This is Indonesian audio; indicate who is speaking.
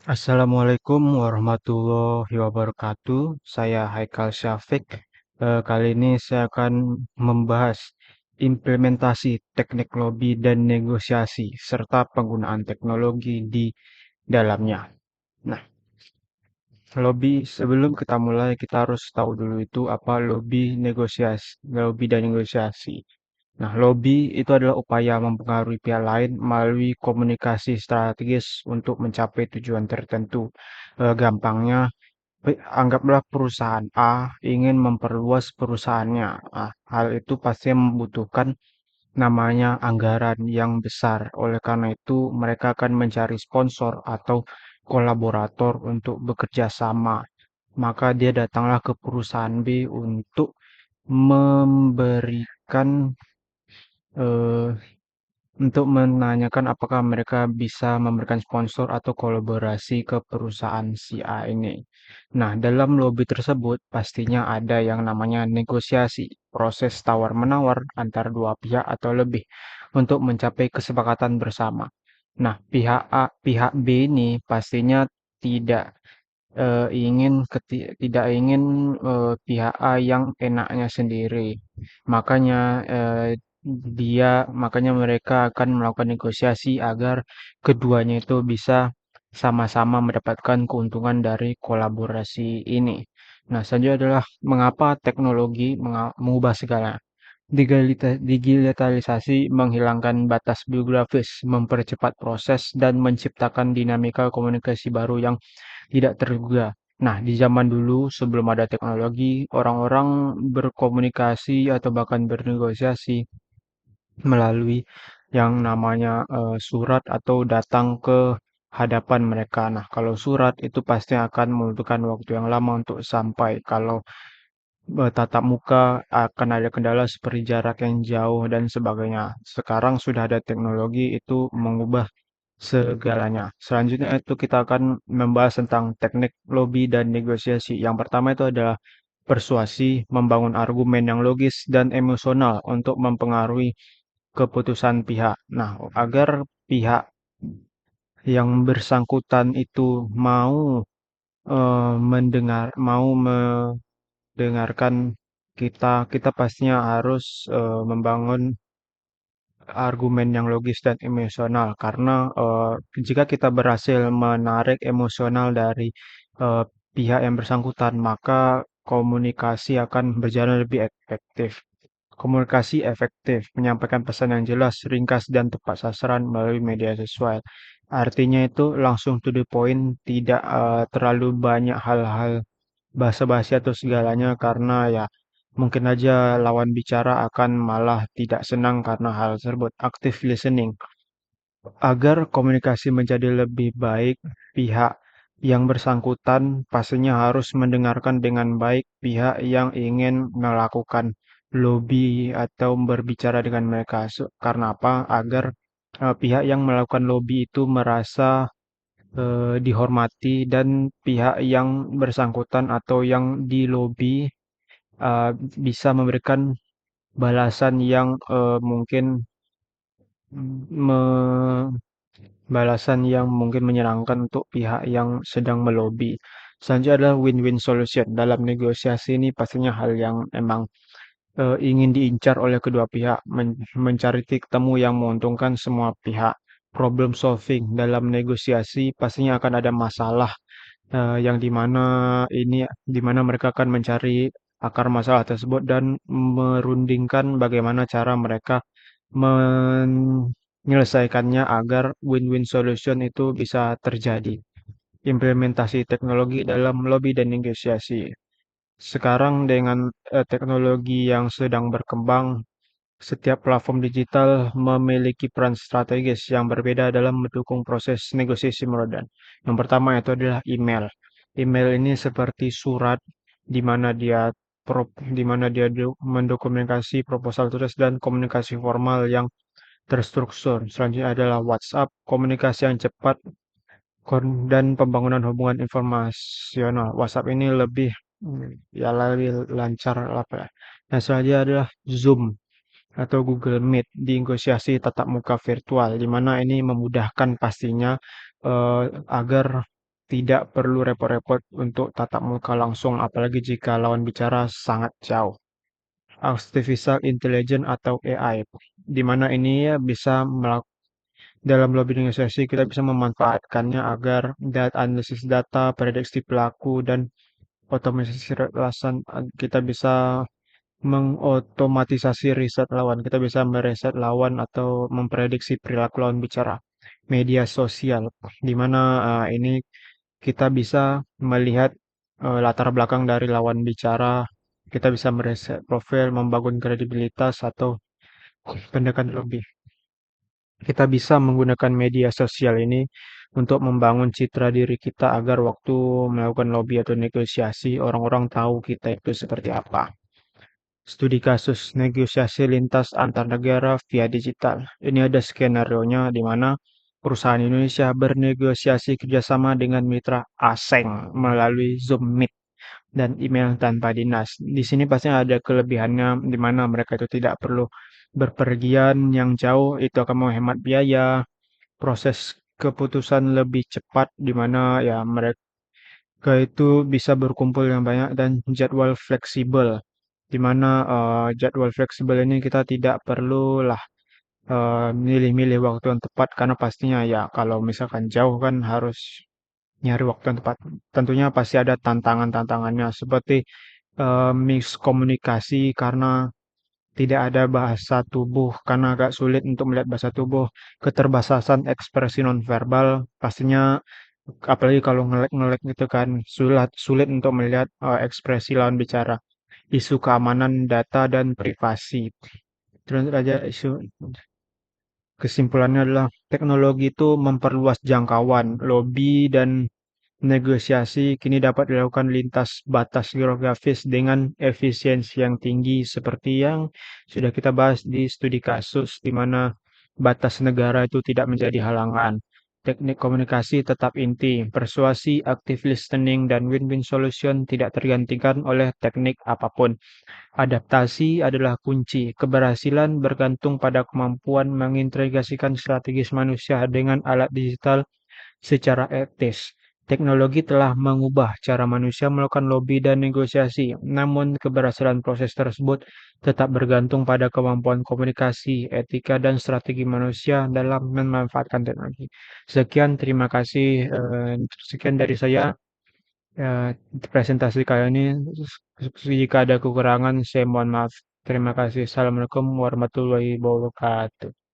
Speaker 1: Assalamualaikum warahmatullahi wabarakatuh. Saya Haikal Syafiq. Kali ini saya akan membahas implementasi teknik lobby dan negosiasi serta penggunaan teknologi di dalamnya. Nah, lobby sebelum kita mulai kita harus tahu dulu itu apa lobby dan negosiasi. Nah, lobby itu adalah upaya mempengaruhi pihak lain melalui komunikasi strategis untuk mencapai tujuan tertentu. Gampangnya, anggaplah perusahaan A ingin memperluas perusahaannya. Ah, hal itu pasti membutuhkan namanya anggaran yang besar. Oleh karena itu, mereka akan mencari sponsor atau kolaborator untuk bekerja sama. Maka dia datanglah ke perusahaan B untuk memberikan eh, untuk menanyakan apakah mereka bisa memberikan sponsor atau kolaborasi ke perusahaan si A ini. Nah, dalam lobby tersebut pastinya ada yang namanya negosiasi, proses tawar-menawar antara dua pihak atau lebih untuk mencapai kesepakatan bersama. Nah, pihak B ini pastinya tidak tidak ingin pihak A yang enaknya sendiri. Makanya makanya mereka akan melakukan negosiasi agar keduanya itu bisa sama-sama mendapatkan keuntungan dari kolaborasi ini. Nah, selanjutnya adalah mengapa teknologi mengubah segala. Digitalisasi menghilangkan batas biografis, mempercepat proses, dan menciptakan dinamika komunikasi baru yang tidak terduga. Nah, di zaman dulu sebelum ada teknologi, orang-orang berkomunikasi atau bahkan bernegosiasi melalui yang namanya surat atau datang ke hadapan mereka. Nah, kalau surat itu pasti akan membutuhkan waktu yang lama untuk sampai. Kalau tatap muka akan ada kendala seperti jarak yang jauh dan sebagainya. Sekarang sudah ada teknologi itu mengubah segalanya. Selanjutnya itu kita akan membahas tentang teknik lobby dan negosiasi. Yang pertama itu adalah persuasi, membangun argumen yang logis dan emosional untuk mempengaruhi keputusan pihak. Nah, agar pihak yang bersangkutan itu mau mendengarkan kita pastinya harus membangun argumen yang logis dan emosional karena jika kita berhasil menarik emosional dari eh, pihak yang bersangkutan maka komunikasi akan berjalan lebih efektif. Komunikasi efektif menyampaikan pesan yang jelas, ringkas dan tepat sasaran melalui media sesuai. Artinya itu langsung to the point, tidak terlalu banyak hal-hal basa-basi atau segalanya karena ya mungkin aja lawan bicara akan malah tidak senang karena hal tersebut. Active listening. Agar komunikasi menjadi lebih baik, pihak yang bersangkutan pastinya harus mendengarkan dengan baik pihak yang ingin melakukan lobby atau berbicara dengan mereka. Karena apa? Agar pihak yang melakukan lobby itu merasa dihormati dan pihak yang bersangkutan atau yang di lobby uh, bisa memberikan balasan yang mungkin mungkin menyenangkan untuk pihak yang sedang melobi. Selanjutnya adalah win-win solution. Dalam negosiasi ini pastinya hal yang emang ingin diincar oleh kedua pihak, mencari titik temu yang menguntungkan semua pihak. Problem solving dalam negosiasi pastinya akan ada masalah yang dimana mereka akan mencari akar masalah tersebut dan merundingkan bagaimana cara mereka menyelesaikannya agar win-win solution itu bisa terjadi. Implementasi teknologi dalam lobby dan negosiasi. Sekarang dengan teknologi yang sedang berkembang, setiap platform digital memiliki peran strategis yang berbeda dalam mendukung proses negosiasi modern. Yang pertama itu adalah email. Email ini seperti surat di mana dia mendokumentasi proposal tulis dan komunikasi formal yang terstruktur. Selanjutnya adalah WhatsApp, komunikasi yang cepat dan pembangunan hubungan informasional. WhatsApp ini lebih lancar apa ya. Nah, selanjutnya adalah Zoom atau Google Meet di negosiasi tatap muka virtual, di mana ini memudahkan pastinya agar tidak perlu repot-repot untuk tatap muka langsung, apalagi jika lawan bicara sangat jauh. Artificial Intelligence atau AI, di mana ini ya bisa dalam lobby negosiasi kita bisa memanfaatkannya agar analisis data, prediksi pelaku, dan otomatisasi relasan kita bisa mengotomatisasi riset lawan. Kita bisa mereset lawan atau memprediksi perilaku lawan bicara. Media sosial, di mana ini kita bisa melihat latar belakang dari lawan bicara, kita bisa mereset profil, membangun kredibilitas atau pendekatan lebih. Kita bisa menggunakan media sosial ini untuk membangun citra diri kita agar waktu melakukan lobby atau negosiasi, orang-orang tahu kita itu seperti apa. Studi kasus negosiasi lintas antar negara via digital. Ini ada skenario-nya di mana perusahaan Indonesia bernegosiasi kerjasama dengan mitra asing melalui Zoom Meet dan email tanpa dinas. Di sini pasti ada kelebihannya di mana mereka itu tidak perlu berpergian yang jauh, itu akan menghemat biaya, proses keputusan lebih cepat di mana ya mereka itu bisa berkumpul yang banyak dan jadwal fleksibel. Di mana jadwal fleksibel ini kita tidak perlulah milih-milih waktu yang tepat karena pastinya ya kalau misalkan jauh kan harus nyari waktu yang tepat. Tentunya pasti ada tantangan-tantangannya seperti miskomunikasi karena tidak ada bahasa tubuh karena agak sulit untuk melihat bahasa tubuh, keterbatasan ekspresi nonverbal pastinya apalagi kalau ngelek-ngelek gitu kan sulit sulit untuk melihat ekspresi lawan bicara, isu keamanan data dan privasi. Terus aja isu kesimpulannya adalah teknologi itu memperluas jangkauan, lobby dan negosiasi kini dapat dilakukan lintas batas geografis dengan efisiensi yang tinggi seperti yang sudah kita bahas di studi kasus di mana batas negara itu tidak menjadi halangan. Teknik komunikasi tetap inti, persuasi, active listening, dan win-win solution tidak tergantikan oleh teknik apapun. Adaptasi adalah kunci. Keberhasilan bergantung pada kemampuan mengintegrasikan strategis manusia dengan alat digital secara etis. Teknologi telah mengubah cara manusia melakukan lobby dan negosiasi, namun keberhasilan proses tersebut tetap bergantung pada kemampuan komunikasi, etika, dan strategi manusia dalam memanfaatkan teknologi. Sekian, terima kasih. Sekian dari saya. Presentasi kali ini, jika ada kekurangan, saya mohon maaf. Terima kasih. Assalamualaikum warahmatullahi wabarakatuh.